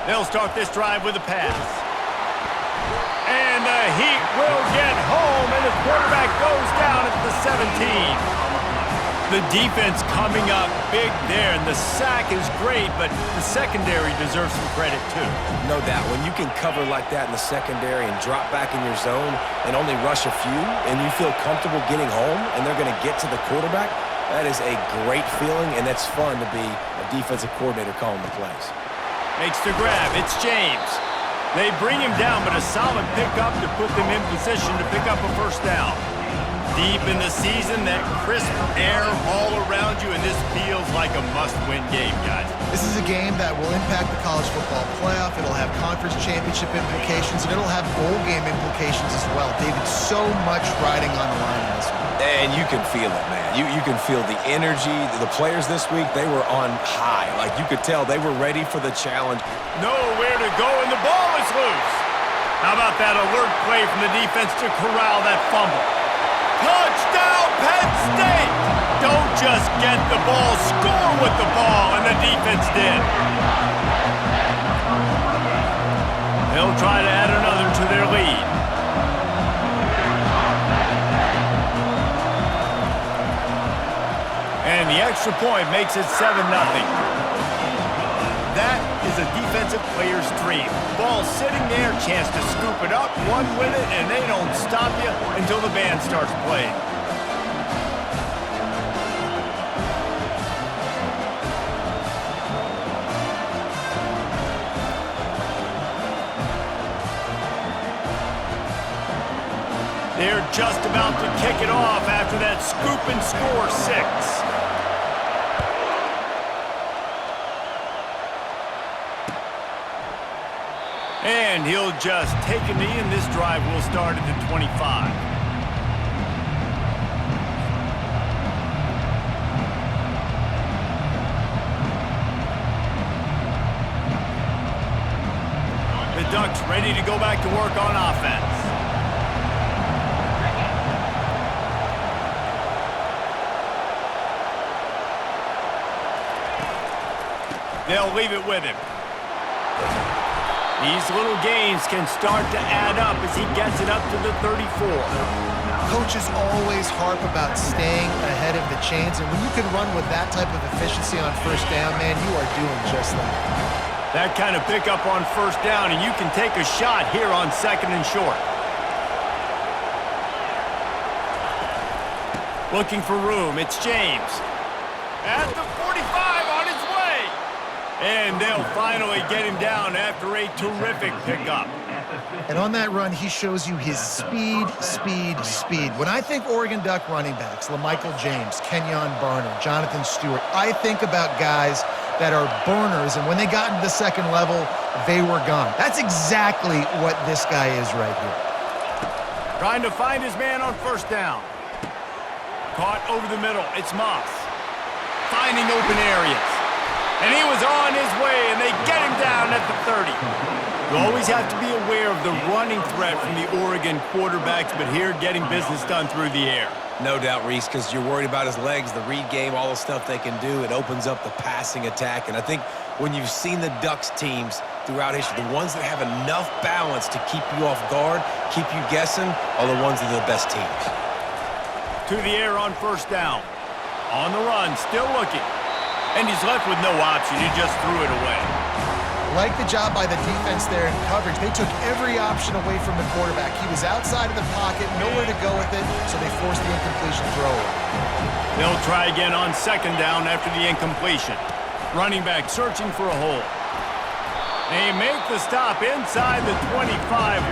They'll start this drive with a pass. And the Heat will get home, and the quarterback goes down at the 17. The defense coming up big there, and the sack is great, but the secondary deserves some credit too. No doubt. When you can cover like that in the secondary and drop back in your zone and only rush a few, and you feel comfortable getting home, and they're going to get to the quarterback, that is a great feeling, and it's fun to be a defensive coordinator calling the plays. Makes the grab. It's James. They bring him down, but a solid pickup to put them in position to pick up a first down. Deep in the season, that crisp air all around you, and this feels like a must-win game, guys. This is a game that will impact the college football playoff. It'll have conference championship implications, and it'll have bowl game implications as well. David, so much riding on the line in this one. And you can feel it, man. You can feel the energy. The players this week, they were on high. Like, you could tell they were ready for the challenge. Nowhere to go, and the ball is loose. How about that alert play from the defense to corral that fumble? Touchdown, Penn State! Don't just get the ball, score with the ball, and the defense did. They'll try to add another to their lead. And the extra point makes it 7-0. That is a defensive player's dream. Ball sitting there, chance to scoop it up, one with it, and they don't stop you until the band starts playing. They're just about to kick it off after that scoop and score 6. And he'll just take a knee, and this drive will start at the 25. The Ducks ready to go back to work on offense. They'll leave it with him. These little gains can start to add up as he gets it up to the 34. Coaches always harp about staying ahead of the chains, and when you can run with that type of efficiency on first down, man, you are doing just that. That kind of pickup on first down, and you can take a shot here on 2nd and short. Looking for room, it's James. At the 45, on his way. And they'll finally get him down after a terrific pickup. And on that run, he shows you his speed. When I think Oregon Duck running backs, LaMichael James, Kenyon Barner, Jonathan Stewart, I think about guys that are burners, and when they got into the second level, they were gone. That's exactly what this guy is right here. Trying to find his man on first down. Caught over the middle. It's Moss. Finding open areas. And he was on his way, and they get him down at the 30. You always have to be aware of the running threat from the Oregon quarterbacks, but here getting business done through the air. No doubt, Reese, because you're worried about his legs, the read game, all the stuff they can do. It opens up the passing attack. And I think when you've seen the Ducks teams throughout history, the ones that have enough balance to keep you off guard, keep you guessing, are the ones that are the best teams. To the air on first down. On the run, still looking. And he's left with no option. He just threw it away. Like the job by the defense there in coverage. They took every option away from the quarterback. He was outside of the pocket, nowhere to go with it, so they forced the incompletion throw. They'll try again on 2nd down after the incompletion. Running back searching for a hole. They make the stop inside the 25,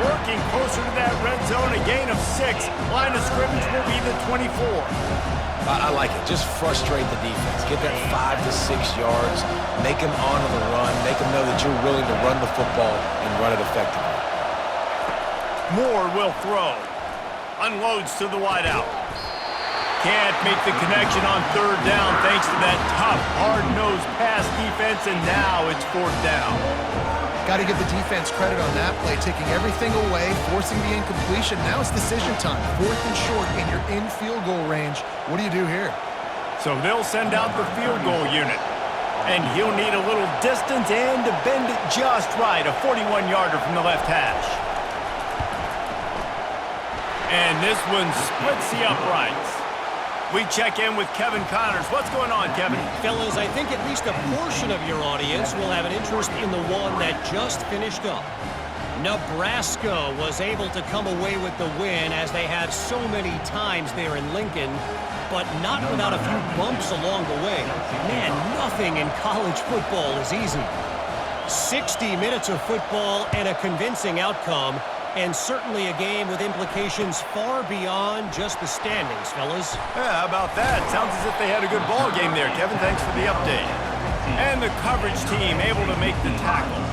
working closer to that red zone, a gain of 6. Line of scrimmage will be the 24. I like it. Just frustrate the defense. Get that 5 to 6 yards. Make them honor the run. Make them know that you're willing to run the football and run it effectively. Moore will throw. Unloads to the wideout. Can't make the connection on 3rd down thanks to that tough, hard-nosed pass defense, and now it's 4th down. Got to give the defense credit on that play, taking everything away, forcing the incompletion. Now it's decision time. 4th and short, and you're in field goal range. What do you do here? So they'll send out the field goal unit. And he'll need a little distance and to bend it just right. A 41-yarder from the left hash. And this one splits the uprights. We check in with Kevin Connors. What's going on, Kevin? Fellas, I think at least a portion of your audience will have an interest in the one that just finished up. Nebraska was able to come away with the win, as they have so many times there in Lincoln, but not without a few bumps along the way. Man, nothing in college football is easy. 60 minutes of football and a convincing outcome, and certainly a game with implications far beyond just the standings, fellas. Yeah, how about that? Sounds as if they had a good ball game there, Kevin. Thanks for the update. And the coverage team able to make the tackle.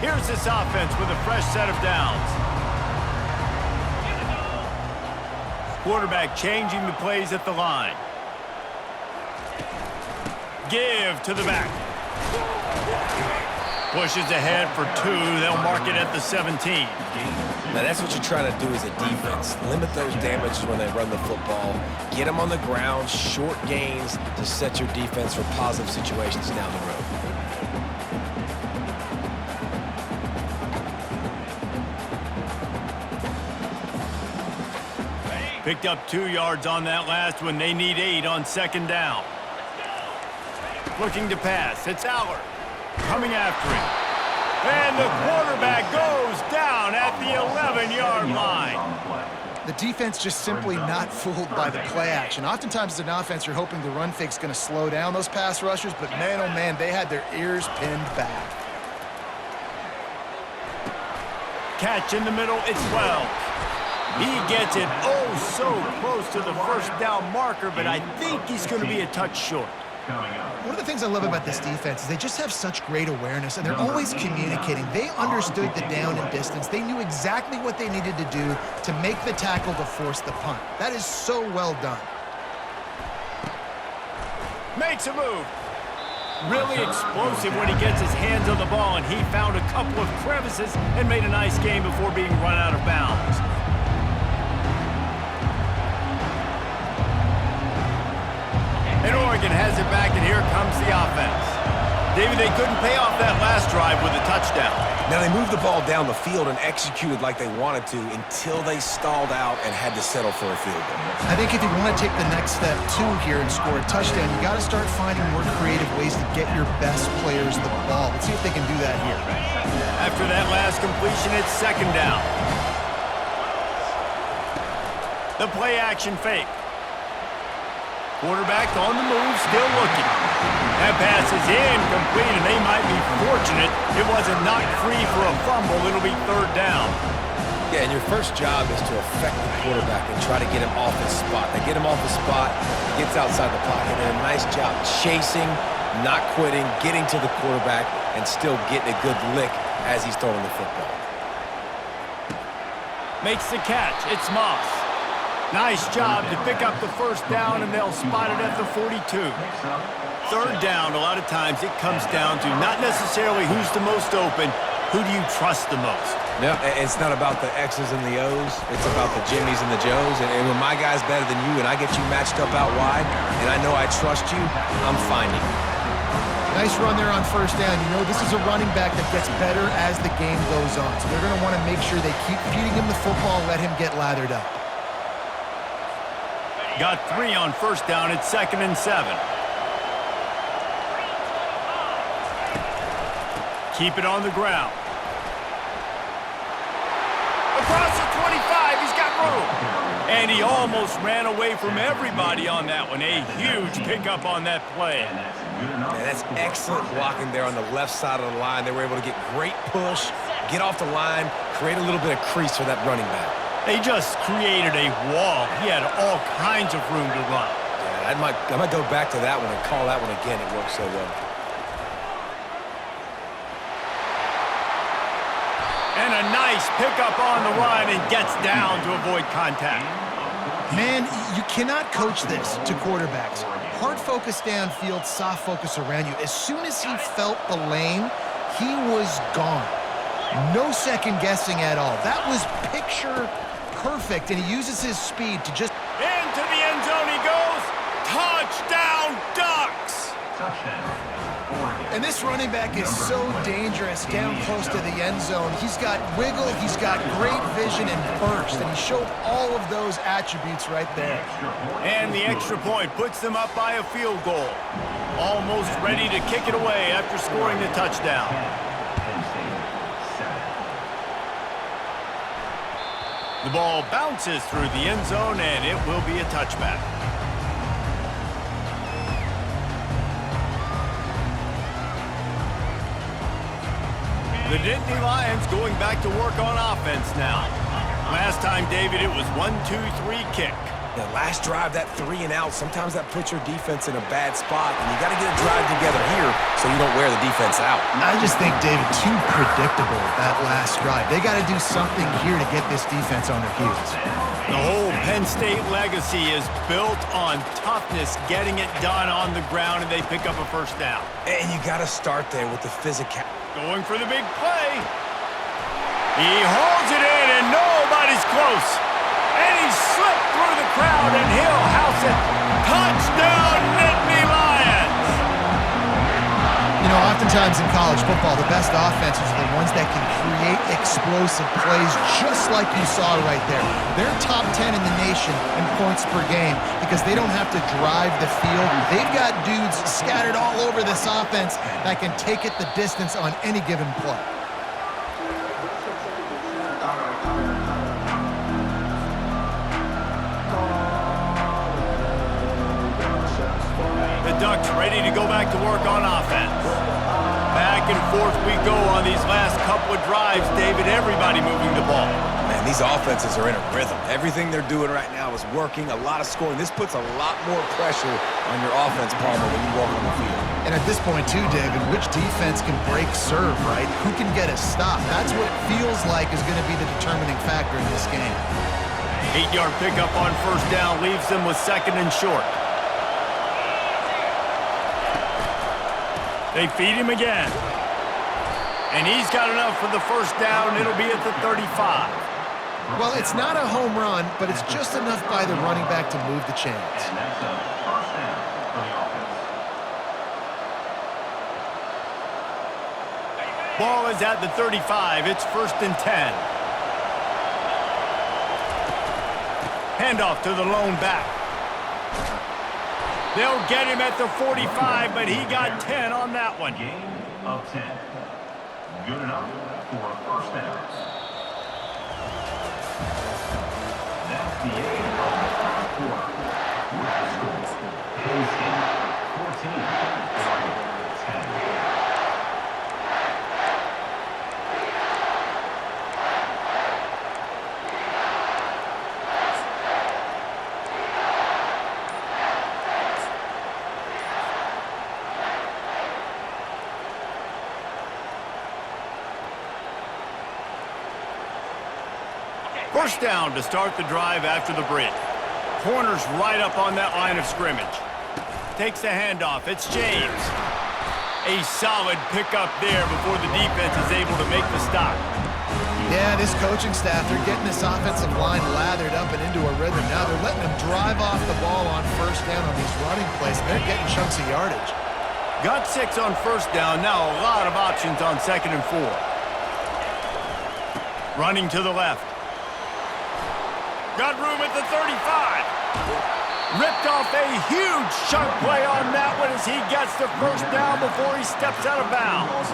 Here's this offense with a fresh set of downs. Quarterback changing the plays at the line. Give to the back. Pushes ahead for 2. They'll mark it at the 17. Now, that's what you're trying to do as a defense. Limit those damages when they run the football. Get them on the ground, short gains to set your defense for positive situations down the road. Picked up 2 yards on that last one. They need 8 on second down. Looking to pass. It's Aller coming after him. And the quarterback goes down at the 11-yard line. The defense just simply not fooled by the play action. Oftentimes as an offense, you're hoping the run fake's going to slow down those pass rushers, but man, oh man, they had their ears pinned back. Catch in the middle. It's Wells. He gets it oh so close to the first down marker, but I think he's going to be a touch short. One of the things I love about this defense is they just have such great awareness, and they're always communicating. They understood the down and distance. They knew exactly what they needed to do to make the tackle to force the punt. That is so well done. Makes a move. Really explosive when he gets his hands on the ball, and he found a couple of crevices and made a nice game before being run out of bounds. And Oregon has it back, and here comes the offense. David, they couldn't pay off that last drive with a touchdown. Now, they moved the ball down the field and executed like they wanted to until they stalled out and had to settle for a field goal. I think if you want to take the next step, too, here and score a touchdown, you got to start finding more creative ways to get your best players the ball. Let's see if they can do that here. After that last completion, it's second down. The play action fake. Quarterback on the move, still looking. That pass is incomplete, and they might be fortunate it wasn't knocked free for a fumble. It'll be third down. Yeah, and your first job is to affect the quarterback and try to get him off his spot. They get him off his spot, he gets outside the pocket, and a nice job chasing, not quitting, getting to the quarterback, and still getting a good lick as he's throwing the football. Makes the catch. It's Moss. Nice job to pick up the first down, and they'll spot it at the 42. Third down, a lot of times it comes down to not necessarily who's the most open, who do you trust the most? No, it's not about the X's and the O's. It's about the Jimmies and the Joes. And when my guy's better than you and I get you matched up out wide, and I know I trust you, I'm finding you. Nice run there on first down. You know, this is a running back that gets better as the game goes on. So they're going to want to make sure they keep feeding him the football and let him get lathered up. Got 3 on first down. It's 2nd and 7. Keep it on the ground. Across the 25, he's got room. And he almost ran away from everybody on that one. A huge pickup on that play. Man, that's excellent blocking there on the left side of the line. They were able to get great push, get off the line, create a little bit of crease for that running back. They just created a wall. He had all kinds of room to run. Yeah, I might go back to that one and call that one again. It worked so well. And a nice pickup on the run, and gets down to avoid contact. Man, you cannot coach this to quarterbacks. Hard focus downfield, soft focus around you. As soon as he felt the lane, he was gone. No second guessing at all. That was picture perfect, and he uses his speed to just... Into the end zone he goes. Touchdown, Ducks! And this running back is so dangerous down close to the end zone. He's got wiggle, he's got great vision and burst, and he showed all of those attributes right there. And the extra point puts them up by a field goal. Almost ready to kick it away after scoring the touchdown. The ball bounces through the end zone, and it will be a touchback. The Nittany Lions going back to work on offense now. Last time, David, it was 1-2-3 kick. Yeah, last drive, that 3 and out, sometimes that puts your defense in a bad spot, and you got to get a drive together here so you don't wear the defense out. I just think, David, too predictable that last drive. They got to do something here to get this defense on their heels. The whole Penn State legacy is built on toughness, getting it done on the ground, and they pick up a first down. And you got to start there with the physical. Going for the big play. He hauls it in, and nobody's close. And he slipped through the crowd, and he'll house it. Touchdown, Nittany Lions! You know, oftentimes in college football, the best offenses are the ones that can create explosive plays just like you saw right there. They're top 10 in the nation in points per game because they don't have to drive the field. They've got dudes scattered all over this offense that can take it the distance on any given play. The Ducks ready to go back to work on offense. Back and forth we go on these last couple of drives, David. Everybody moving the ball. Man, these offenses are in a rhythm. Everything they're doing right now is working. A lot of scoring. This puts a lot more pressure on your offense, Palmer, when you walk on the field. And at this point, too, David, which defense can break serve, right? Who can get a stop? That's what it feels like is going to be the determining factor in this game. 8-yard pickup on first down leaves them with second and short. They feed him again. And he's got enough for the first down. It'll be at the 35. Well, it's not a home run, but it's just enough by the running back to move the chains. Ball is at the 35. It's 1st and 10. Handoff to the lone back. They'll get him at the 45, but he got 10 on that one. Gain of 10. Good enough for a first down. That's the end of the first quarter. With the score, Penn State 14, Oregon 10. First down to start the drive after the bridge. Corner's right up on that line of scrimmage. Takes the handoff. It's James. A solid pickup there before the defense is able to make the stop. Yeah, this coaching staff, they're getting this offensive line lathered up and into a rhythm. Now they're letting them drive off the ball on first down on these running plays. They're getting chunks of yardage. Got 6 on first down. Now a lot of options on 2nd and 4. Running to the left. Got room at the 35. Ripped off a huge chunk play on that one as he gets the first down before he steps out of bounds.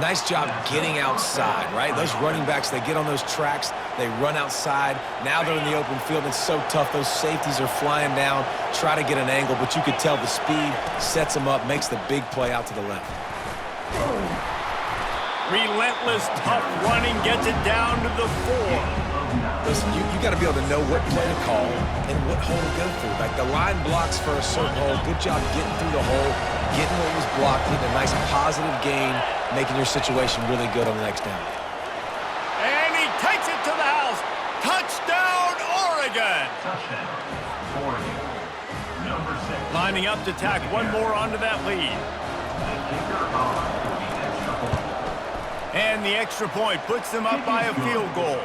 Nice job getting outside, right? Those running backs, they get on those tracks, they run outside. Now they're in the open field. It's so tough. Those safeties are flying down, try to get an angle, but you could tell the speed sets them up, makes the big play out to the left. Relentless, tough running, gets it down to the 4. Listen, you got to be able to know what play to call and what hole to go through. Like the line blocks for a certain hole. Good job getting through the hole, getting what was blocked, getting a nice positive gain, making your situation really good on the next down. And he takes it to the house. Touchdown, Oregon! Oregon. Touchdown, Oregon. Number 6. Lining up to tack one more onto that lead. The kicker on the extra point. And the extra point puts them up by a field goal.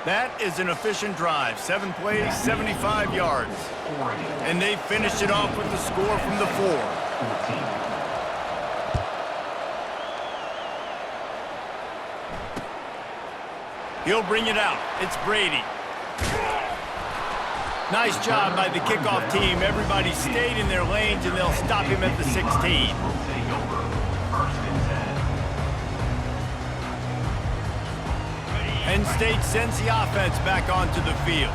That is an efficient drive. 7 plays, 75 yards. Oregon, And they finished it off with the score from the 4. 14. He'll bring it out. It's Brady. Nice job by the kickoff team. Everybody stayed in their lanes, and they'll stop him at the 16. Will take over. First and 10. Penn State sends the offense back onto the field.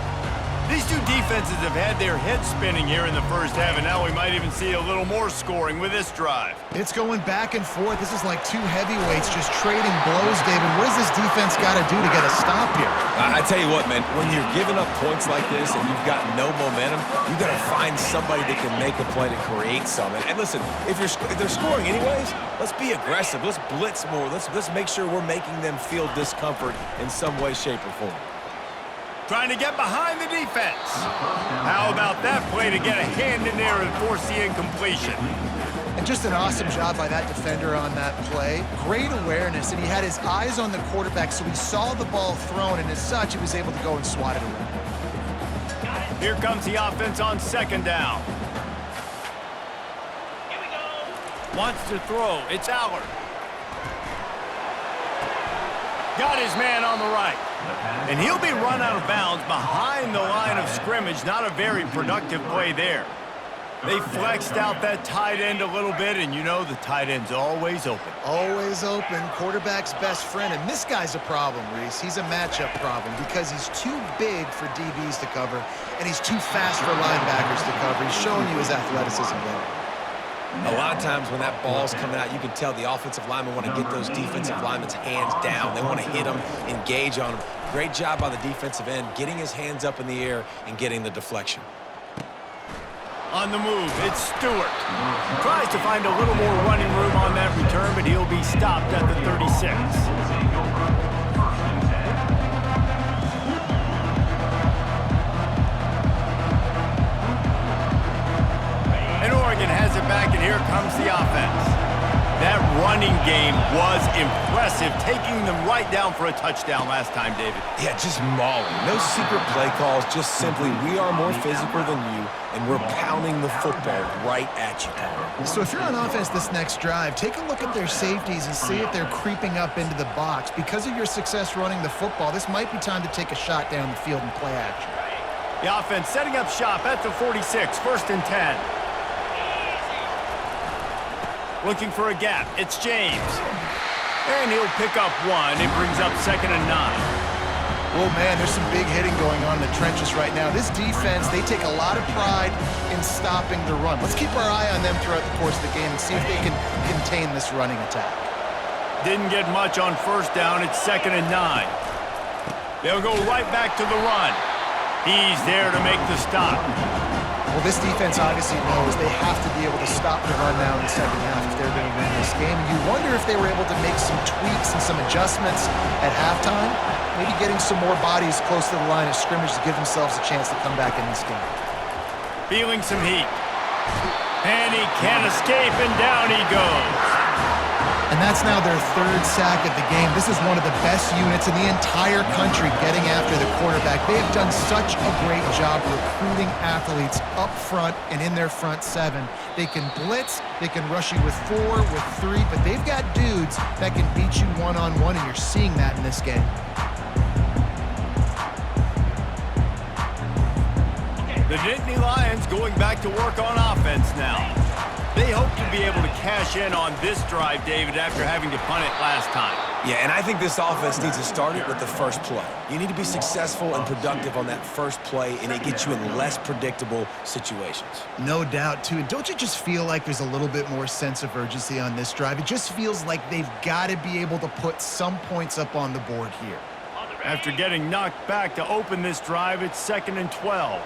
These two defenses have had their heads spinning here in the first half, and now we might even see a little more scoring with this drive. It's going back and forth. This is like two heavyweights just trading blows, David. What does this defense got to do to get a stop here? I tell you what, man, when you're giving up points like this and you've got no momentum, you got to find somebody that can make a play to create something. And listen, if they're scoring anyways, let's be aggressive. Let's blitz more. Let's make sure we're making them feel discomfort in some way, shape, or form. Trying to get behind the defense. How about that play to get a hand in there and force the incompletion? And just an awesome job by that defender on that play. Great awareness, and he had his eyes on the quarterback, so he saw the ball thrown, and as such, he was able to go and swat it away. Here comes the offense on second down. Here we go. Wants to throw. It's Allard. Got his man on the right. And he'll be run out of bounds behind the line of scrimmage. Not a very productive play there. They flexed out that tight end a little bit, and you know the tight end's always open. Always open, quarterback's best friend, and this guy's a problem, Reese. He's a matchup problem because he's too big for DBs to cover, and he's too fast for linebackers to cover. He's showing you his athleticism there. A lot of times when that ball's coming out, you can tell the offensive linemen want to get those defensive linemen's hands down. They want to hit them, engage on them. Great job by the defensive end, getting his hands up in the air and getting the deflection. On the move, it's Stewart. Tries to find a little more running room on that return, but he'll be stopped at the 36. And Oregon has it back, and here comes the offense. That running game was impressive, taking them right down for a touchdown last time, David. Yeah, just mauling. No secret play calls, just simply we are more physical than you, and we're pounding the football right at you, Paul. So if you're on offense this next drive, take a look at their safeties and see if they're creeping up into the box. Because of your success running the football, this might be time to take a shot down the field and play action. The offense setting up shop at the 46, first and 10. Looking for a gap. It's James. And he'll pick up one. It brings up second and 9. Oh, man, there's some big hitting going on in the trenches right now. This defense, they take a lot of pride in stopping the run. Let's keep our eye on them throughout the course of the game and see if they can contain this running attack. Didn't get much on first down. It's second and 9. They'll go right back to the run. He's there to make the stop. Well, this defense obviously knows they have to be able to stop the run now in the second half if they're going to win this game. You wonder if they were able to make some tweaks and some adjustments at halftime, maybe getting some more bodies close to the line of scrimmage to give themselves a chance to come back in this game. Feeling some heat. And he can't escape, and down he goes. And that's now their third sack of the game. This is one of the best units in the entire country getting after the quarterback. They have done such a great job recruiting athletes up front and in their front seven. They can blitz, they can rush you with 4, with 3, but they've got dudes that can beat you one-on-one, and you're seeing that in this game. The Nittany Lions going back to work on offense now. They hope to be able to cash in on this drive, David, after having to punt it last time. Yeah, and I think this offense needs to start it with the first play. You need to be successful and productive on that first play, and it gets you in less predictable situations. No doubt, too. And don't you just feel like there's a little bit more sense of urgency on this drive? It just feels like they've got to be able to put some points up on the board here. After getting knocked back to open this drive, it's second and 12.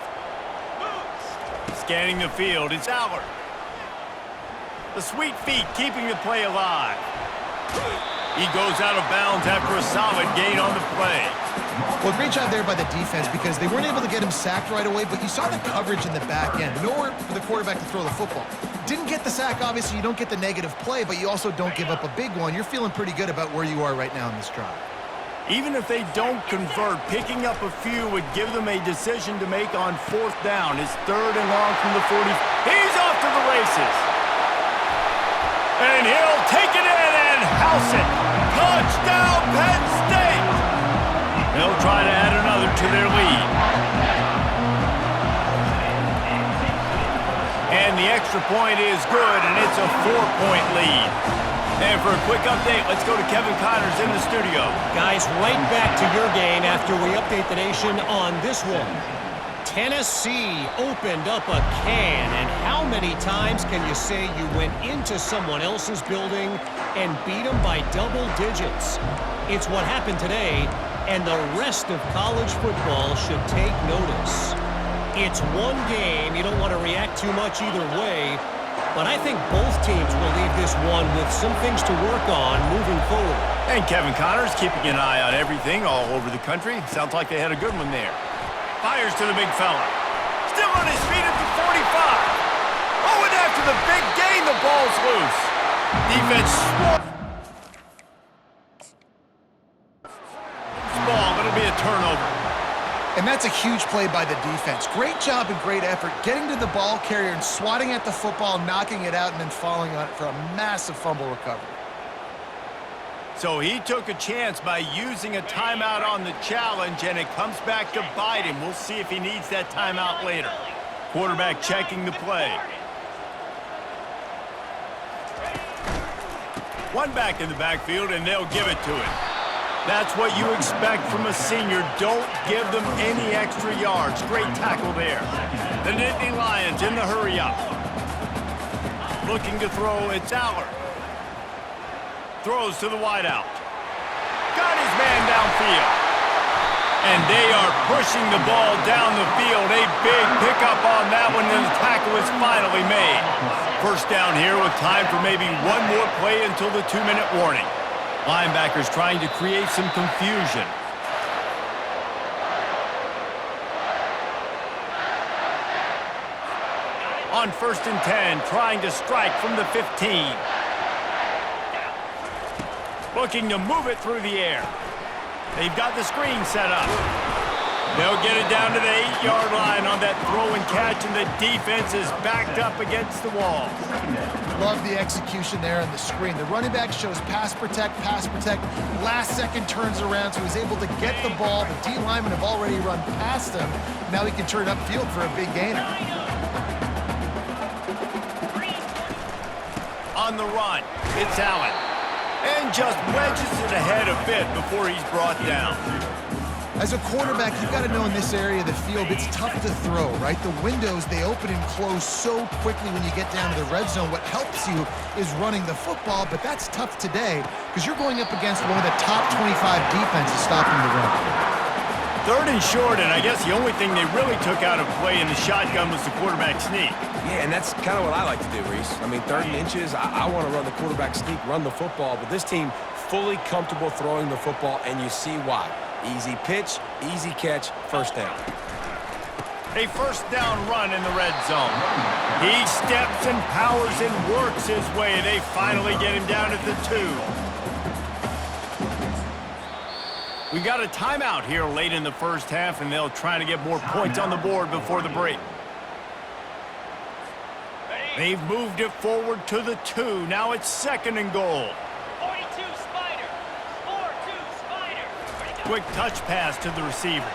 Scanning the field, it's Allard. The sweet feet keeping the play alive. He goes out of bounds after a solid gain on the play. Well, great job there by the defense because they weren't able to get him sacked right away, but you saw the coverage in the back end. Nowhere for the quarterback to throw the football. Didn't get the sack, obviously. You don't get the negative play, but you also don't give up a big one. You're feeling pretty good about where you are right now in this drive. Even if they don't convert, picking up a few would give them a decision to make on 4th down. It's 3rd and long from the 40. He's off to the races. And he'll take it in and house it. Touchdown, Penn State! They'll try to add another to their lead. And the extra point is good, and it's a 4-point lead. And for a quick update, let's go to Kevin Connors in the studio. Guys, right back to your game after we update the nation on this one. Tennessee opened up a can, and how many times can you say you went into someone else's building and beat them by double digits? It's what happened today, and the rest of college football should take notice. It's one game. You don't want to react too much either way, but I think both teams will leave this one with some things to work on moving forward. And Kevin Connors keeping an eye on everything all over the country. Sounds like they had a good one there. Fires to the big fella. Still on his feet at the 45. Oh, and after the big gain, the ball's loose. Defense ball. It'll be a turnover. And that's a huge play by the defense. Great job and great effort getting to the ball carrier and swatting at the football, knocking it out, and then falling on it for a massive fumble recovery. So he took a chance by using a timeout on the challenge, and it comes back to bite him. We'll see if he needs that timeout later. Quarterback checking the play. One back in the backfield, and they'll give it to him. That's what you expect from a senior. Don't give them any extra yards. Great tackle there. The Nittany Lions in the hurry-up. Looking to throw, it's Aller. Throws to the wideout. Got his man downfield. And they are pushing the ball down the field. A big pickup on that one, and the tackle is finally made. First down here with time for maybe one more play until the 2-minute warning. Linebackers trying to create some confusion. On 1st and 10, trying to strike from the 15. Looking to move it through the air. They've got the screen set up. They'll get it down to the 8-yard line on that throw and catch, and the defense is backed up against the wall. Love the execution there on the screen. The running back shows pass protect, last second turns around, so he's able to get the ball. The D linemen have already run past him. Now he can turn upfield for a big gainer. On the run, it's Allen. And just wedges it ahead a bit before he's brought down. As a quarterback, you've got to know in this area of the field, it's tough to throw, right? The windows, they open and close so quickly when you get down to the red zone. What helps you is running the football, but that's tough today because you're going up against one of the top 25 defenses stopping the run. 3rd and short, and I guess the only thing they really took out of play in the shotgun was the quarterback sneak. Yeah, and that's kind of what I like to do, Reese. I mean, 3rd and inches, I want to run the quarterback sneak, run the football, but this team fully comfortable throwing the football, and you see why. Easy pitch, easy catch, first down. A first down run in the red zone. He steps and powers and works his way. They finally get him down at the 2. We got a timeout here late in the first half, and they'll try to get more points on the board before the break. They've moved it forward to the 2. Now it's 2nd and goal. 42 Spider. 4-2 Spider. Quick touch pass to the receiver.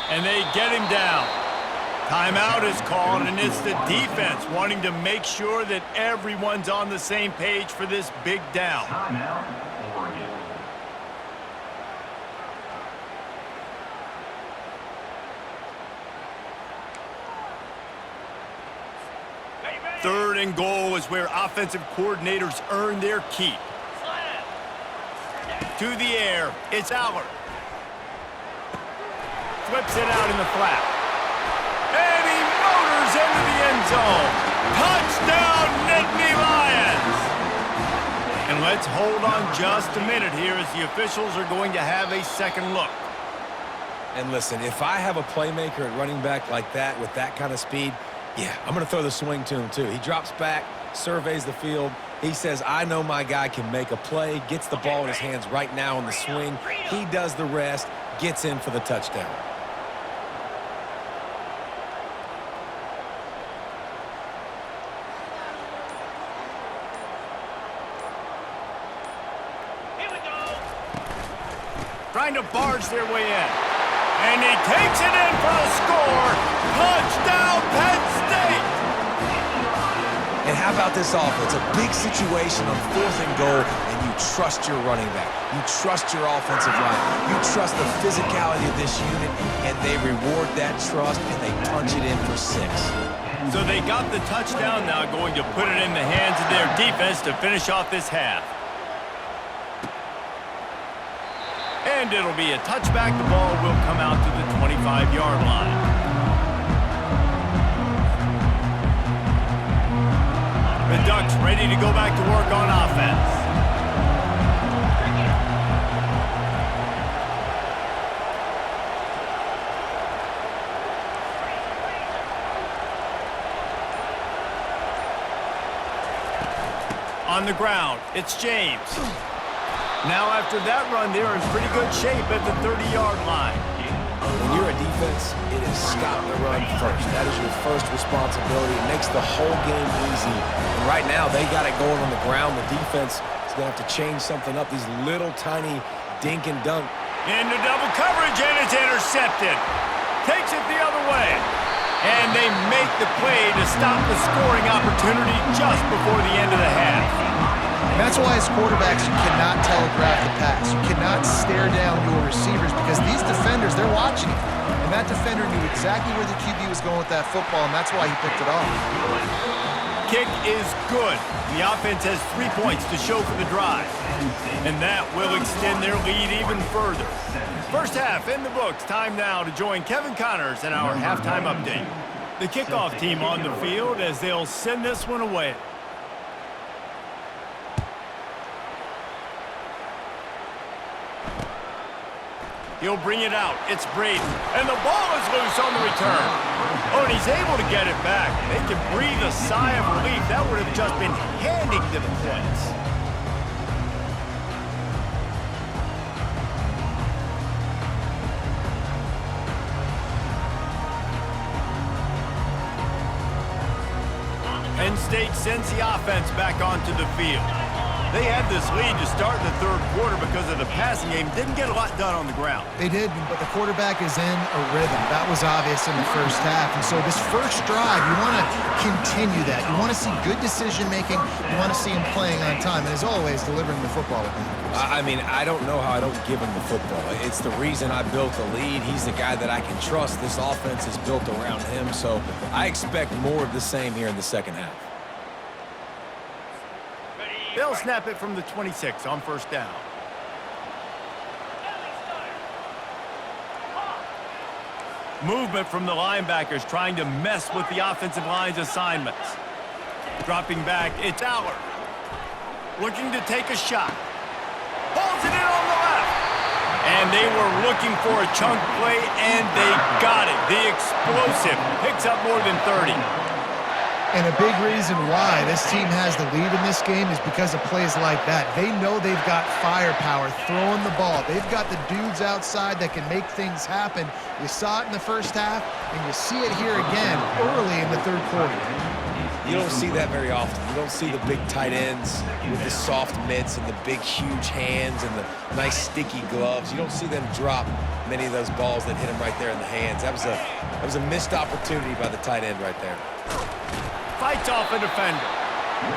And they get him down. Timeout is called, and it's the defense wanting to make sure that everyone's on the same page for this big down. Timeout, Oregon. Third and goal is where offensive coordinators earn their keep. To the air, it's Aller. Flips it out in the flat. And he motors into the end zone. Touchdown, Nittany Lions! And let's hold on just a minute here as the officials are going to have a second look. And listen, if I have a playmaker at running back like that with that kind of speed, yeah, I'm going to throw the swing to him too. He drops back, surveys the field. He says, I know my guy can make a play, gets the ball in his hands right now on the swing. He does the rest, gets in for the touchdown. Here we go. Trying to barge their way in. And he takes it in for the score. Touchdown, Penn State! And how about this offense? A big situation on 4th and goal, and you trust your running back. You trust your offensive line. You trust the physicality of this unit, and they reward that trust, and they punch it in for 6. So they got the touchdown, now going to put it in the hands of their defense to finish off this half. And it'll be a touchback. The ball will come out to the 25-yard line. The Ducks ready to go back to work on offense. On the ground, it's James. Now after that run, they're in pretty good shape at the 30-yard line. When you're a defense, it is stop the run first. That is your first responsibility. It makes the whole game easy. And right now, they got it going on the ground. The defense is going to have to change something up. These little tiny dink and dunk. Into double coverage, and it's intercepted. Takes it the other way. And they make the play to stop the scoring opportunity just before the end of the half. And that's why as quarterbacks, you cannot telegraph the pass. You cannot stare down your receivers because these defenders, they're watching it. And that defender knew exactly where the QB was going with that football, and that's why he picked it off. Kick is good. The offense has 3 points to show for the drive. And that will extend their lead even further. First half in the books. Time now to join Kevin Connors in our halftime update. The kickoff team on the field as they'll send this one away. He'll bring it out. It's Braden. And the ball is loose on the return. Oh, and he's able to get it back. They can breathe a sigh of relief. That would have just been handing them points. Penn State sends the offense back onto the field. They had this lead to start the third quarter because of the passing game. Didn't get a lot done on the ground. They did, but the quarterback is in a rhythm. That was obvious in the first half. And so this first drive, you want to continue that. You want to see good decision-making. You want to see him playing on time. And as always, delivering the football. I mean, I don't know how I don't give him the football. It's the reason I built the lead. He's the guy that I can trust. This offense is built around him. So I expect more of the same here in the second half. They'll snap it from the 26 on first down. Movement from the linebackers trying to mess with the offensive line's assignments. Dropping back, it's Aller. Looking to take a shot. Pulls it in on the left. And they were looking for a chunk play, and they got it. The explosive picks up more than 30. And a big reason why this team has the lead in this game is because of plays like that. They know they've got firepower throwing the ball. They've got the dudes outside that can make things happen. You saw it in the first half, and you see it here again early in the third quarter. You don't see that very often. You don't see the big tight ends with the soft mitts and the big, huge hands and the nice, sticky gloves. You don't see them drop many of those balls that hit them right there in the hands. That was a missed opportunity by the tight end right there. Fights off a defender.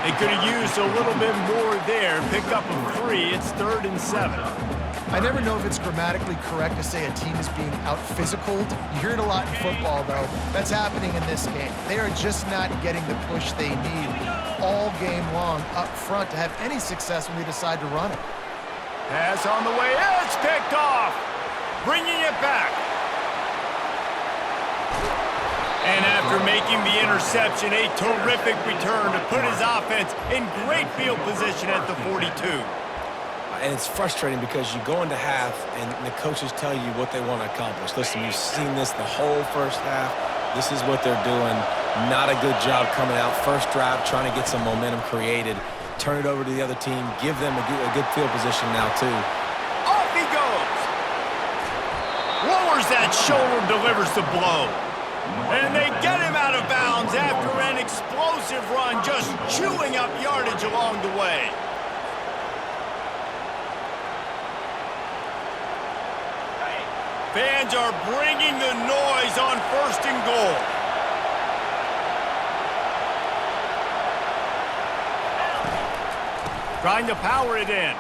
They could have used a little bit more there. Pick up a 3. It's 3rd and 7. I never know if it's grammatically correct to say a team is being out-physicaled. You hear it a lot in football, though. That's happening in this game. They are just not getting the push they need all game long up front to have any success when they decide to run it. Pass on the way. It's picked off. Bringing it back. And after making the interception, a terrific return to put his offense in great field position at the 42. And it's frustrating because you go into half and the coaches tell you what they want to accomplish. Listen, you've seen this the whole first half. This is what they're doing. Not a good job coming out. First drive, trying to get some momentum created. Turn it over to the other team. Give them a good field position now, too. Off he goes. Lowers that shoulder, delivers the blow. And they get him out of bounds after an explosive run, just chewing up yardage along the way. Fans are bringing the noise on 1st and goal. Trying to power it in.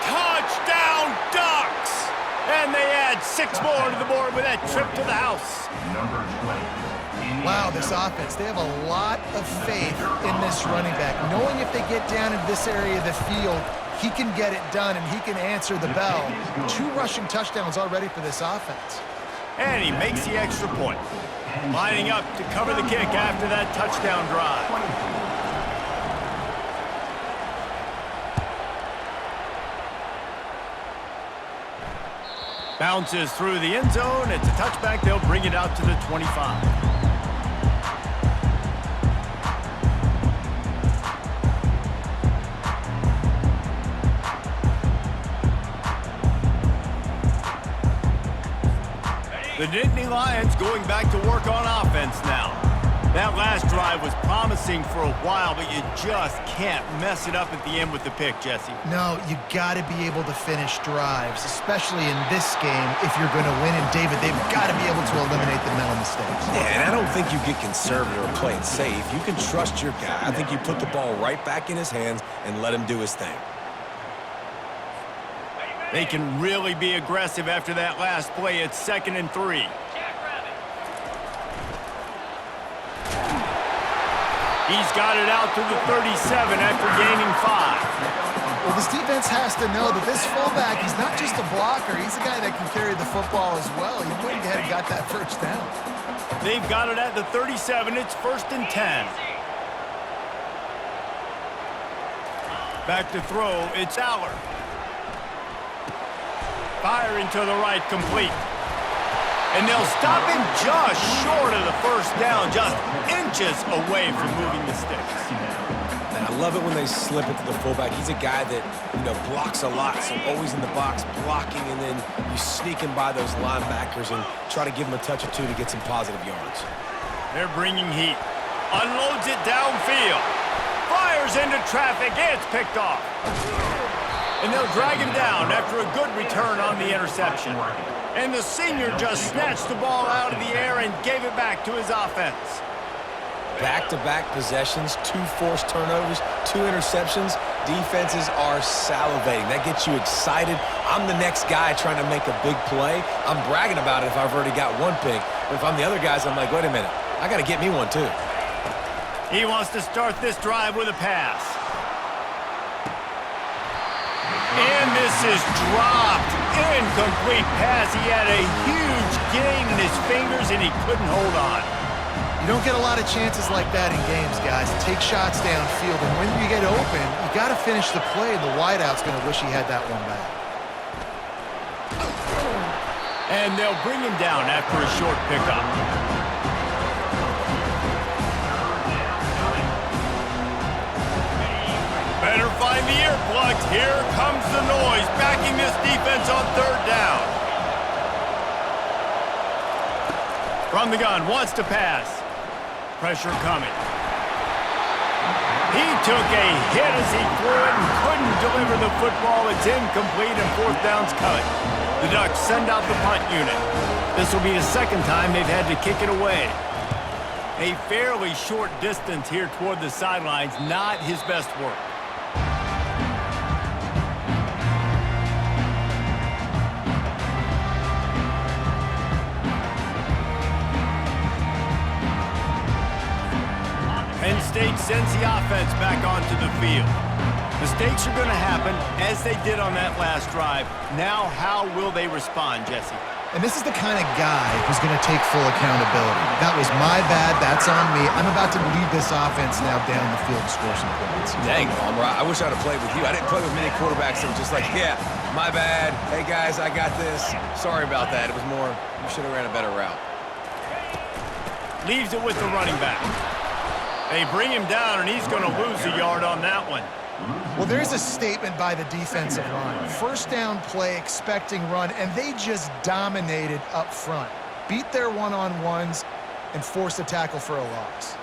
Touchdown, Ducks! And they add 6 more to the board with that trip to the house. Number 20. Wow, this offense, they have a lot of faith in this running back. Knowing if they get down into this area of the field, he can get it done and he can answer the bell. 2 rushing touchdowns already for this offense. And he makes the extra point. Lining up to cover the kick after that touchdown drive. Bounces through the end zone. It's a touchback. They'll bring it out to the 25. The Nittany Lions going back to work on offense now. That last drive was promising for a while, but you just can't mess it up at the end with the pick, Jesse. No, you got to be able to finish drives, especially in this game if you're going to win. And David, they've got to be able to eliminate the mental mistakes. Yeah, and I don't think you get conservative or play it safe. You can trust your guy. I think you put the ball right back in his hands and let him do his thing. They can really be aggressive after that last play. It's 2nd and 3. He's got it out to the 37 after gaining 5. Well, this defense has to know that this fullback, he's not just a blocker. He's a guy that can carry the football as well. He went ahead and got that first down. They've got it at the 37. It's 1st and 10. Back to throw. It's Aller. Firing to the right, complete. And they'll stop him just short of the first down, just inches away from moving the sticks. And I love it when they slip it to the fullback. He's a guy that, blocks a lot, so always in the box blocking, and then you sneak him by those linebackers and try to give him a touch or 2 to get some positive yards. They're bringing heat. Unloads it downfield. Fires into traffic. It's picked off. And they'll drag him down after a good return on the interception. And the senior just snatched the ball out of the air and gave it back to his offense. Back-to-back possessions, 2 forced turnovers, 2 interceptions. Defenses are salivating. That gets you excited. I'm the next guy trying to make a big play. I'm bragging about it if I've already got 1 pick. But if I'm the other guys, I'm like, wait a minute. I got to get me 1 too. He wants to start this drive with a pass. And this is dropped. Incomplete pass. He had a huge gain in his fingers, and he couldn't hold on. You don't get a lot of chances like that in games, guys. Take shots downfield, and when you get open, you got to finish the play, and the wideout's going to wish he had that one back. And they'll bring him down after a short pickup. Better find the earplugs. Here comes the noise, backing this defense on 3rd down. From the gun, wants to pass. Pressure coming. He took a hit as he threw it and couldn't deliver the football. It's incomplete and 4th down's cut. The Ducks send out the punt unit. This will be the 2nd time they've had to kick it away. A fairly short distance here toward the sidelines, not his best work. Penn State sends the offense back onto the field. Mistakes are going to happen, as they did on that last drive. Now, how will they respond, Jesse? And this is the kind of guy who's going to take full accountability. That was my bad. That's on me. I'm about to lead this offense now down the field and score some points. Dang, Palmer, I wish I'd have played with you. I didn't play with many quarterbacks that were just like, yeah, my bad. Hey, guys, I got this. Sorry about that. It was more, you should have ran a better route. Leaves it with the running back. They bring him down, and he's going to lose a yard on that one. Well, there's a statement by the defensive line. First down play, expecting run, and they just dominated up front. Beat their one-on-ones and forced a tackle for a loss.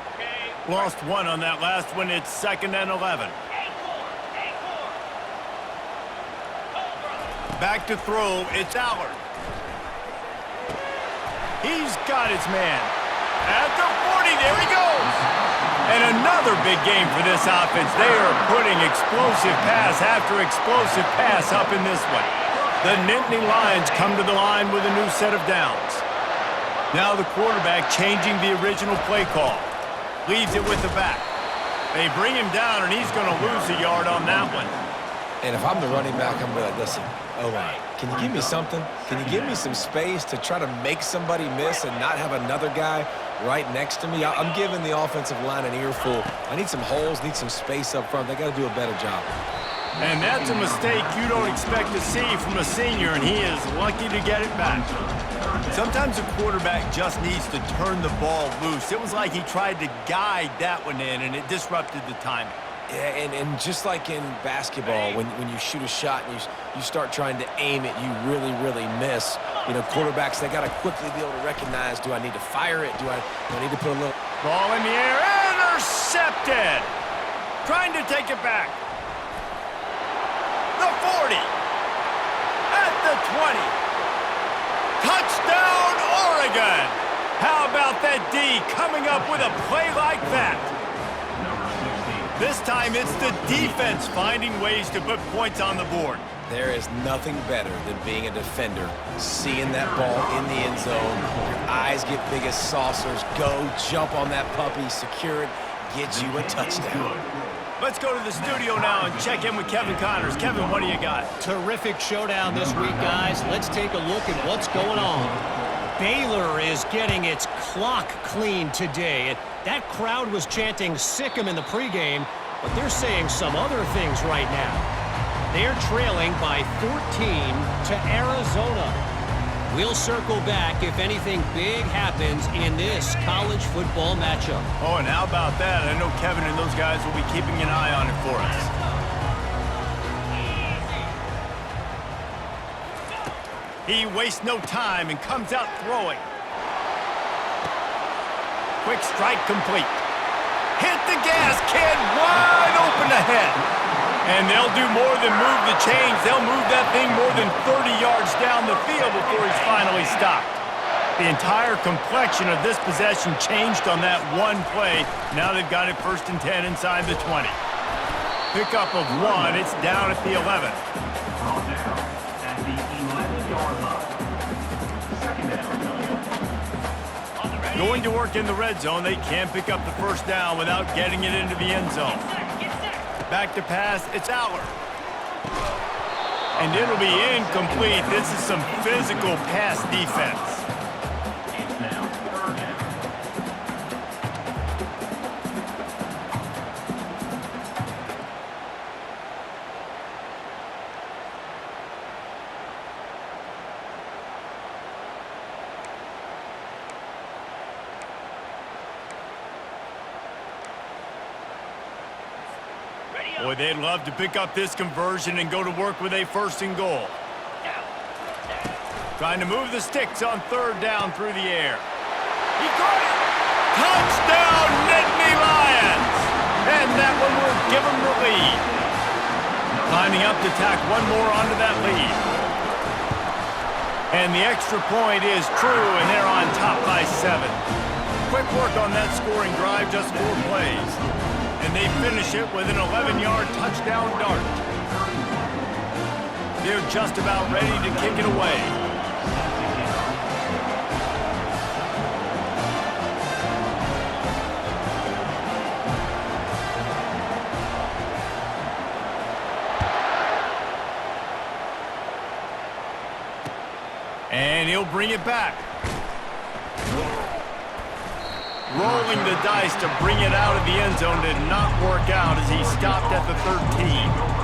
Lost one on that last one. It's 2nd and 11. Back to throw. It's Allard. He's got his man. At the 40, there he goes. And another big game for this offense. They are putting explosive pass after explosive pass up in this one. The Nittany Lions come to the line with a new set of downs. Now the quarterback changing the original play call. Leaves it with the back. They bring him down, and he's going to lose a yard on that one. And if I'm the running back, I'm going to be like, listen, O-line, can you give me something? Can you give me some space to try to make somebody miss and not have another guy right next to me? I'm giving the offensive line an earful. I need some holes, need some space up front. They got to do a better job. And that's a mistake you don't expect to see from a senior, and he is lucky to get it back. Sometimes a quarterback just needs to turn the ball loose. It was like he tried to guide that one in, and it disrupted the timing. Yeah, and just like in basketball, when you shoot a shot and you start trying to aim it, you really, really miss. You know, quarterbacks, they got to quickly be able to recognize, do I need to fire it? Do I need to put a little... Ball in the air, intercepted! Trying to take it back. The 40. At the 20. Touchdown, Oregon! How about that D coming up with a play like that? This time it's the defense finding ways to put points on the board. There is nothing better than being a defender, seeing that ball in the end zone. Your eyes get big as saucers. Go, jump on that puppy, secure it, get you a touchdown. Let's go to the studio now and check in with Kevin Connors. Kevin, what do you got? Terrific showdown this week, guys. Let's take a look at what's going on. Baylor is getting its clock cleaned today. That crowd was chanting "sick 'em" in the pregame, but they're saying some other things right now. They're trailing by 14 to Arizona. We'll circle back if anything big happens in this college football matchup. Oh, and how about that? I know Kevin and those guys will be keeping an eye on it for us. He wastes no time and comes out throwing. Quick strike complete. Hit the gas, kid. Wide open ahead. And they'll do more than move the chains. They'll move that thing more than 30 yards down the field before he's finally stopped. The entire complexion of this possession changed on that one play. Now they've got it 1st and 10 inside the 20. Pickup of 1. It's down at the 11. Ball down at the 11-yard line. 2nd down. Going to work in the red zone. They can't pick up the 1st down without getting it into the end zone. Back to pass, it's Allard. And it'll be incomplete. This is some physical pass defense. It's now 3rd down. Boy, they'd love to pick up this conversion and go to work with a 1st and goal. Trying to move the sticks on 3rd down through the air. He caught it! Touchdown, Nittany Lions! And that one will give them the lead. Lining up to tack one more onto that lead. And the extra point is true, and they're on top by 7. Quick work on that scoring drive, just 4 plays. And they finish it with an 11-yard touchdown dart. They're just about ready to kick it away. And he'll bring it back. Rolling the dice to bring it out of the end zone did not work out as he stopped at the 13.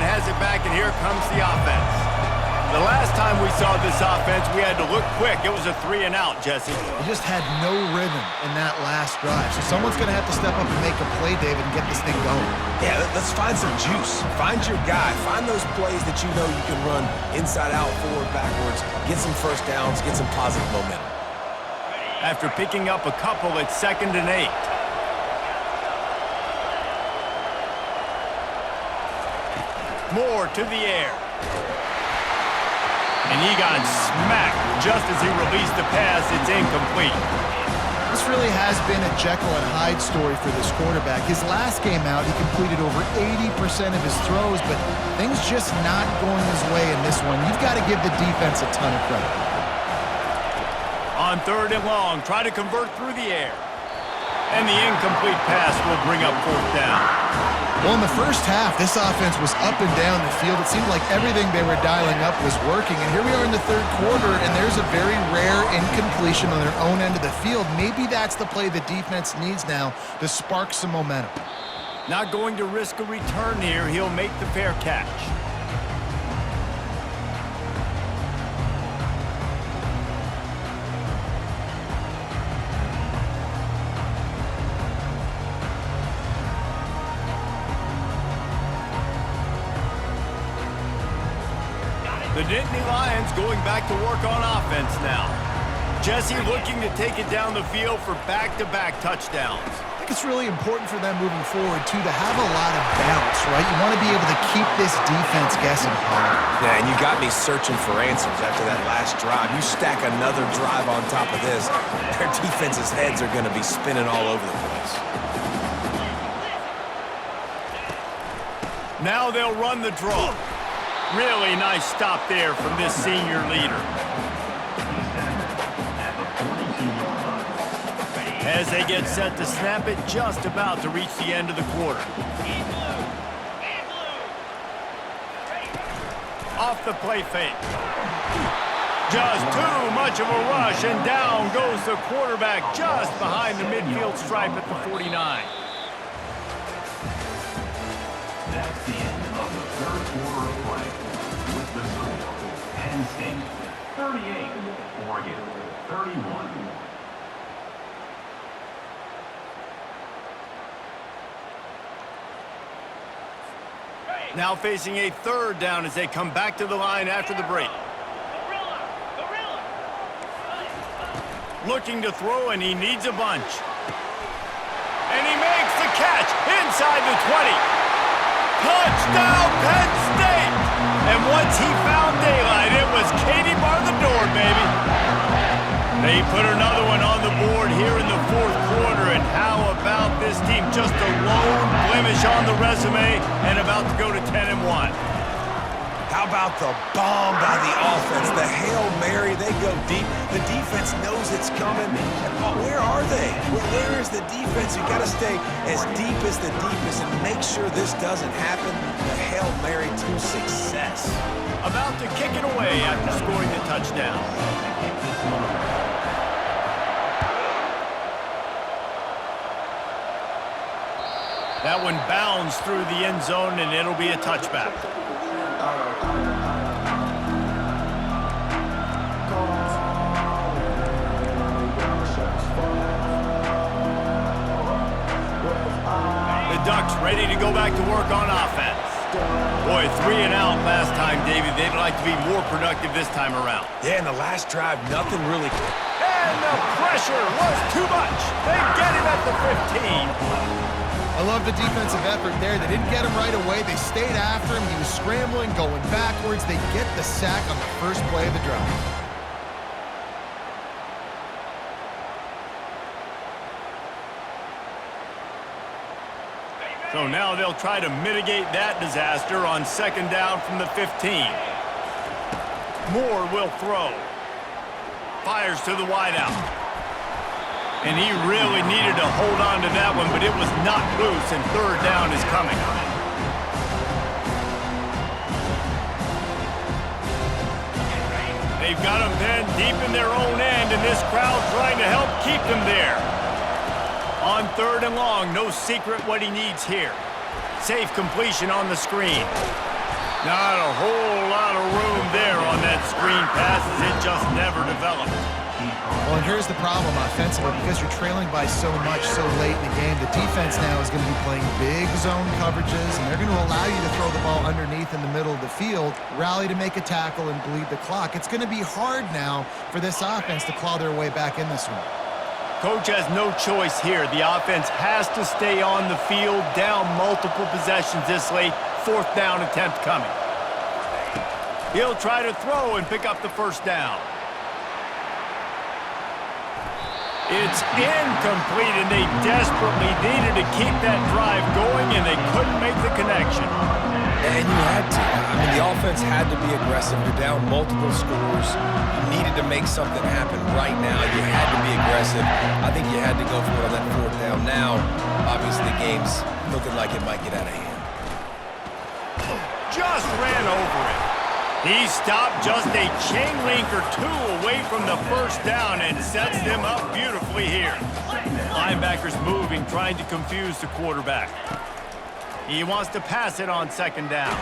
Has it back, and here comes the offense. The last time we saw this offense, we had to look quick. It was a 3-and-out, Jesse. He just had no rhythm in that last drive. So someone's going to have to step up and make a play, David, and get this thing going. Yeah, let's find some juice. Find your guy. Find those plays that you know you can run inside out, forward, backwards. Get some first downs. Get some positive momentum. After picking up a couple, it's 2nd and 8. Moore to the air. And he got smacked just as he released the pass. It's incomplete. This really has been a Jekyll and Hyde story for this quarterback. His last game out, he completed over 80% of his throws, but things just not going his way in this one. You've got to give the defense a ton of credit. On 3rd and long, try to convert through the air. And the incomplete pass will bring up 4th down. Well, in the first half, this offense was up and down the field. It seemed like everything they were dialing up was working. And here we are in the 3rd quarter, and there's a very rare incompletion on their own end of the field. Maybe that's the play the defense needs now to spark some momentum. Not going to risk a return here. He'll make the fair catch. The Nittany Lions going back to work on offense now. Jesse looking to take it down the field for back-to-back touchdowns. I think it's really important for them moving forward, too, to have a lot of balance, right? You want to be able to keep this defense guessing, Paul. Yeah, and you got me searching for answers after that last drive. You stack another drive on top of this, their defense's heads are going to be spinning all over the place. Now they'll run the draw. Really nice stop there from this senior leader. As they get set to snap it, just about to reach the end of the quarter. Off the play fake. Just too much of a rush, and down goes the quarterback just behind the midfield stripe at the 49. That's the end of the 3rd quarter of play. With the score, Penn State 38, Oregon 31. Now facing a 3rd down as they come back to the line after the break. Looking to throw, and he needs a bunch. And he makes the catch inside the 20. Touchdown, Penn State! And once he found daylight, it was Katie bar the door, baby. They put another one on the board here in the 4th quarter, and how about this team? Just a lone blemish on the resume and about to go to 10-1. How about the bomb by the offense? The Hail Mary, they go deep. The defense knows it's coming. And where are they? Where is the defense? You got to stay as deep as the deepest and make sure this doesn't happen. The Hail Mary to success. About to kick it away after scoring the touchdown. That one bounds through the end zone, and it'll be a touchback. The Ducks ready to go back to work on offense. Boy, 3-and-out last time, David. They'd like to be more productive this time around. Yeah, in the last drive, nothing really... And the pressure was too much. They get him at the 15. I love the defensive effort there. They didn't get him right away. They stayed after him. He was scrambling, going backwards. They get the sack on the first play of the drive. So now they'll try to mitigate that disaster on 2nd down from the 15. Moore will throw. Fires to the wideout. And he really needed to hold on to that one, but it was not loose, and third down is coming. They've got them pinned deep in their own end, and this crowd trying to help keep them there. On third and long, no secret what he needs here. Safe completion on the screen. Not a whole lot of room there on that screen passes. It just never developed. Well, and here's the problem offensively. Because you're trailing by so much so late in the game, the defense now is going to be playing big zone coverages, and they're going to allow you to throw the ball underneath in the middle of the field, rally to make a tackle, and bleed the clock. It's going to be hard now for this offense to claw their way back in this one. Coach has no choice here. The offense has to stay on the field, down multiple possessions this late. Fourth down attempt coming. He'll try to throw and pick up the first down. It's incomplete, and they desperately needed to keep that drive going, and they couldn't make the connection. And you had to. I mean, the offense had to be aggressive. You're down multiple scores. You needed to make something happen right now. You had to be aggressive. I think you had to go for it on that fourth down. Now, obviously, the game's looking like it might get out of hand. Just ran over it. He stopped just a chain link or two away from the first down and sets them up beautifully here. Linebackers moving, trying to confuse the quarterback. He wants to pass it on second down.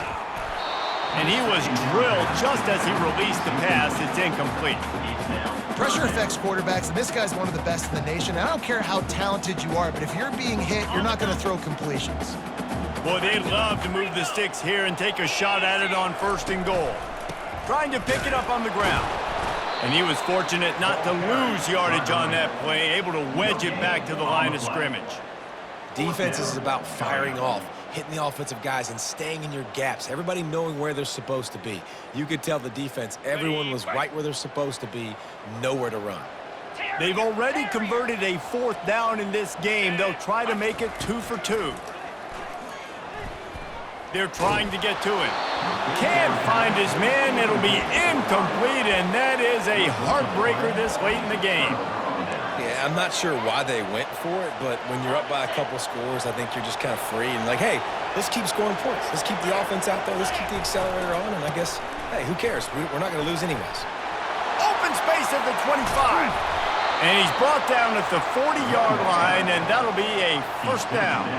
And he was drilled just as he released the pass. It's incomplete. Pressure affects quarterbacks, and this guy's one of the best in the nation. I don't care how talented you are, but if you're being hit, you're not going to throw completions. Boy, they'd love to move the sticks here and take a shot at it on first and goal. Trying to pick it up on the ground. And he was fortunate not to lose yardage on that play, able to wedge it back to the line of scrimmage. Defense is about firing off, hitting the offensive guys, and staying in your gaps. Everybody knowing where they're supposed to be. You could tell the defense, everyone was right where they're supposed to be, nowhere to run. They've already converted a fourth down in this game. They'll try to make it 2 for 2. They're trying to get to him. Can't find his man. It'll be incomplete, and that is a heartbreaker this late in the game. Yeah, I'm not sure why they went for it, but when you're up by a couple scores, I think you're just kind of free and like, hey, let's keep scoring points. Let's keep the offense out there. Let's keep the accelerator on, and I guess, hey, who cares? We're not going to lose anyways. Open space at the 25. And he's brought down at the 40-yard line, and that'll be a first down.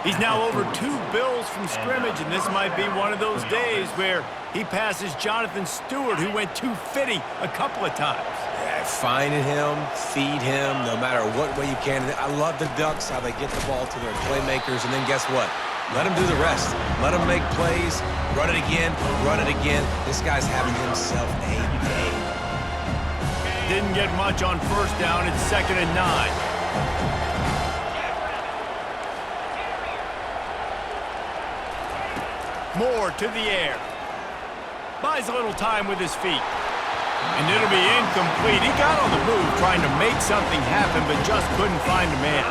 He's now over 2 bills from scrimmage, and this might be one of those days where he passes Jonathan Stewart, who went 250 a couple of times. Yeah, finding him, feed him, no matter what way you can. I love the Ducks, how they get the ball to their playmakers, and then guess what? Let them do the rest. Let them make plays, run it again, run it again. This guy's having himself a day. Didn't get much on first down. It's 2nd and 9. Moore to the air. Buys a little time with his feet. And it'll be incomplete. He got on the move trying to make something happen, but just couldn't find a man.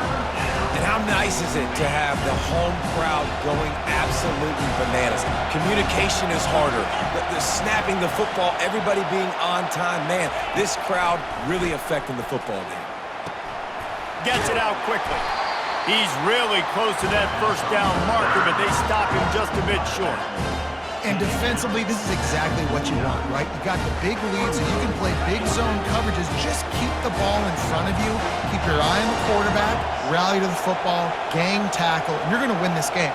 And how nice is it to have the home crowd going absolutely bananas? Communication is harder. The snapping the football, everybody being on time. Man, this crowd really affecting the football game. Gets it out quickly. He's really close to that first down marker, but they stop him just a bit short. And defensively, this is exactly what you want, right? You got the big lead, so you can play big zone coverages. Just keep the ball in front of you. Keep your eye on the quarterback, rally to the football, gang tackle, and you're going to win this game.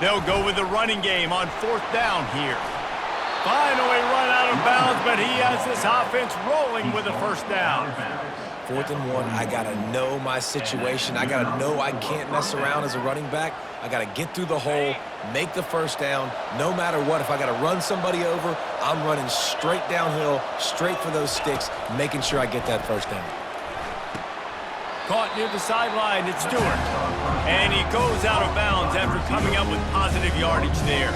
They'll go with the running game on fourth down here. Finally run out of bounds, but he has this offense rolling with a first down. 4th and 1, I got to know my situation. I got to know I can't mess around as a running back. I got to get through the hole, make the first down. No matter what, if I got to run somebody over, I'm running straight downhill, straight for those sticks, making sure I get that first down. Caught near the sideline, it's Stewart. And he goes out of bounds after coming up with positive yardage there.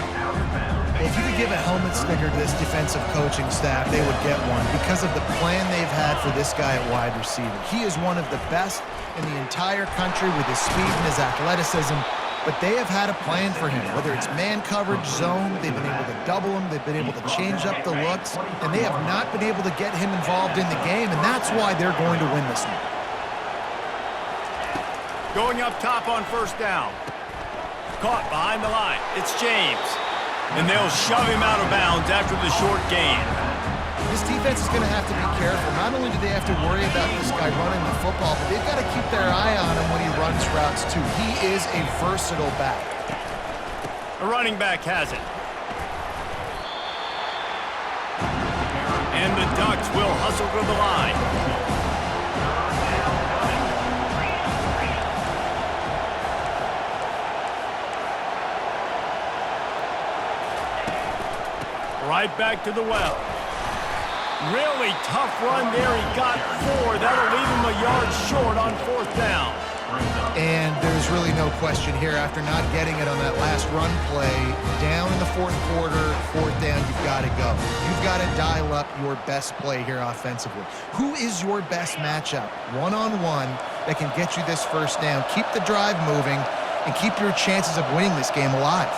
Well, if you could give a helmet sticker to this defensive coaching staff, they would get one because of the plan they've had for this guy at wide receiver. He is one of the best in the entire country with his speed and his athleticism. but they have had a plan for him. Whether it's man coverage, zone, they've been able to double him, they've been able to change up the looks, and they have not been able to get him involved in the game, and that's why they're going to win this one. Going up top on first down. Caught behind the line. It's James. And they'll shove him out of bounds after the short gain. This defense is going to have to be careful. Not only do they have to worry about this guy running the football, but they've got to keep their eye on him when he runs routes too. He is a versatile back. The running back has it. And the Ducks will hustle to the line. Right back to the well. Really tough run there. He got 4. That'll leave him a yard short on fourth down. And there's really no question here. After not getting it on that last run play, down in the fourth quarter, fourth down, you've got to go. You've got to dial up your best play here offensively. Who is your best matchup, one-on-one, that can get you this first down, keep the drive moving, and keep your chances of winning this game alive?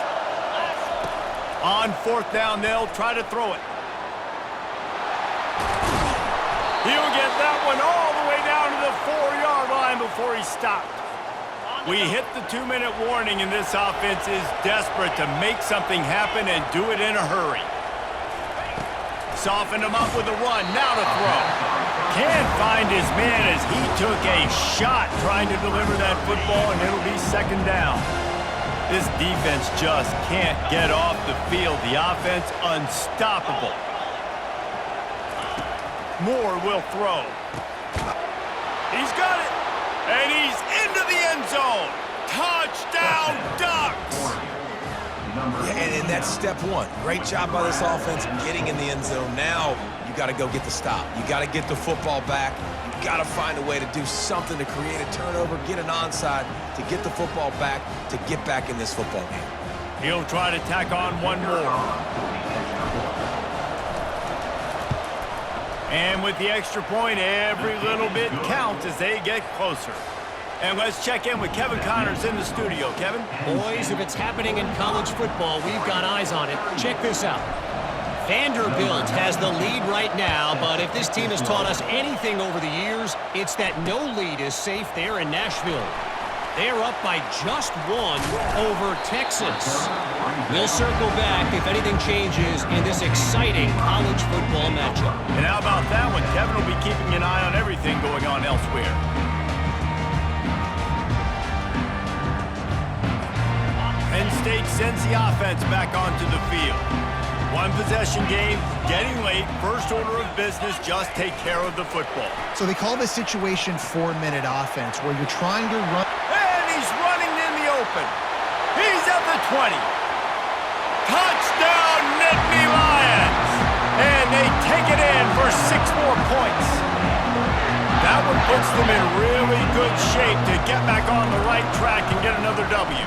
On fourth down, they'll try to throw it. He'll get that one all the way down to the 4-yard line before he stopped. We hit the 2-minute warning, and this offense is desperate to make something happen and do it in a hurry. Softened him up with a run, now to throw. Can't find his man as he took a shot trying to deliver that football, and it'll be second down. This defense just can't get off the field. The offense unstoppable. Moore will throw. He's got it. And he's into the end zone. Touchdown, Ducks! Yeah, and that's step one. Great job by this offense getting in the end zone. Now you got to go get the stop. You got to get the football back. You got to find a way to do something to create a turnover, get an onside, to get the football back, to get back in this football game. He'll try to tack on one more. And with the extra point, every little bit counts as they get closer. And let's check in with Kevin Connors in the studio. Kevin? Boys, if it's happening in college football, we've got eyes on it. Check this out. Vanderbilt has the lead right now, but if this team has taught us anything over the years, it's that no lead is safe there in Nashville. They're up by just 1 over Texas. We'll circle back if anything changes in this exciting college football matchup. And how about that one? Kevin will be keeping an eye on everything going on elsewhere. Penn State sends the offense back onto the field. One possession game, getting late, first order of business, just take care of the football. So they call this situation 4-minute offense, where you're trying to run. And he's running in the open. He's at the 20. Touchdown, Nittany Lions! And they take it in for 6 more points. That one puts them in really good shape to get back on the right track and get another W.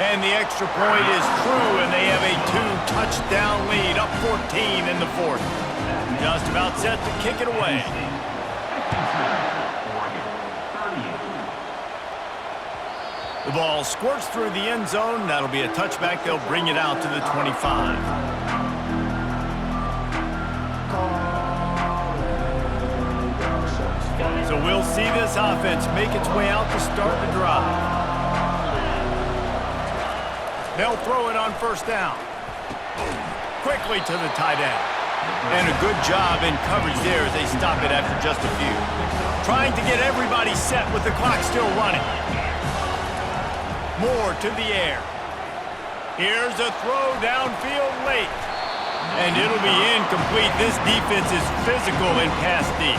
And the extra point is true, and they have a 2-touchdown lead, up 14 in the fourth. Just about set to kick it away. The ball squirts through the end zone. That'll be a touchback. They'll bring it out to the 25. So we'll see this offense make its way out to start the drive. They'll throw it on first down. Quickly to the tight end. And a good job in coverage there as they stop it after just a few. Trying to get everybody set with the clock still running. Moore to the air. Here's a throw downfield late. And it'll be incomplete. This defense is physical in pass deep.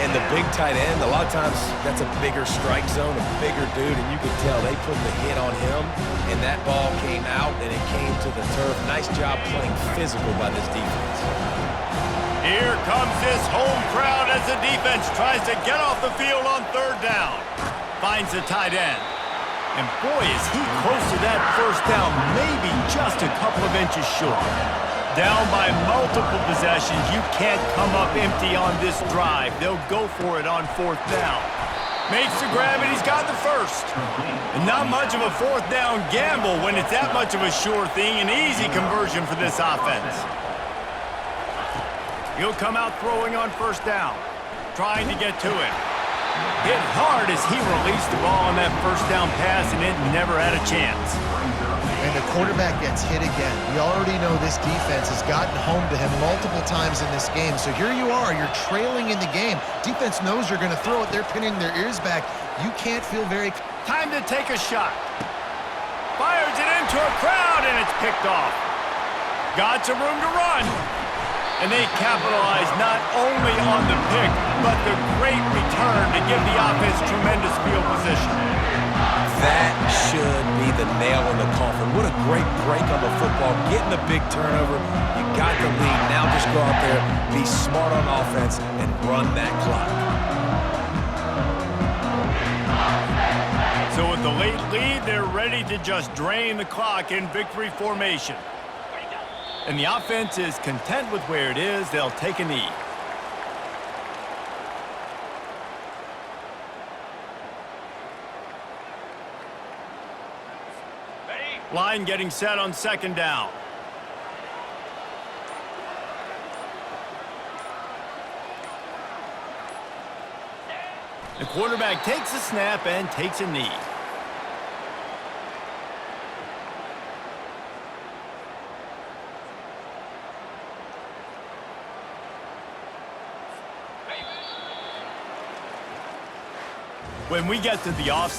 And the big tight end, a lot of times that's a bigger strike zone, a bigger dude, and you can tell they put the hit on him, and that ball came out, and it came to the turf. Nice job playing physical by this defense. Here comes this home crowd as the defense tries to get off the field on third down. Finds the tight end. And boy, is he close to that first down, maybe just a couple of inches short. Down by multiple possessions, you can't come up empty on this drive. They'll go for it on fourth down. Makes the grab, and he's got the first. And not much of a fourth down gamble when it's that much of a sure thing. An easy conversion for this offense. He'll come out throwing on first down, trying to get to it. Hit hard as he released the ball on that first down pass, and it never had a chance. And the quarterback gets hit again. We already know this defense has gotten home to him multiple times in this game. So here you are, you're trailing in the game. Defense knows you're going to throw it. They're pinning their ears back. You can't feel very... Time to take a shot. Fires it into a crowd, and it's picked off. Got some room to run. And they capitalize not only on the pick, but the great return to give the offense tremendous field position. That should be the nail in the coffin. What a great break on the football. Getting the big turnover. You got the lead. Now just go out there, be smart on offense, and run that clock. So with the late lead, they're ready to just drain the clock in victory formation. And the offense is content with where it is. They'll take a knee. Line getting set on second down. The quarterback takes a snap and takes a knee. When we get to the off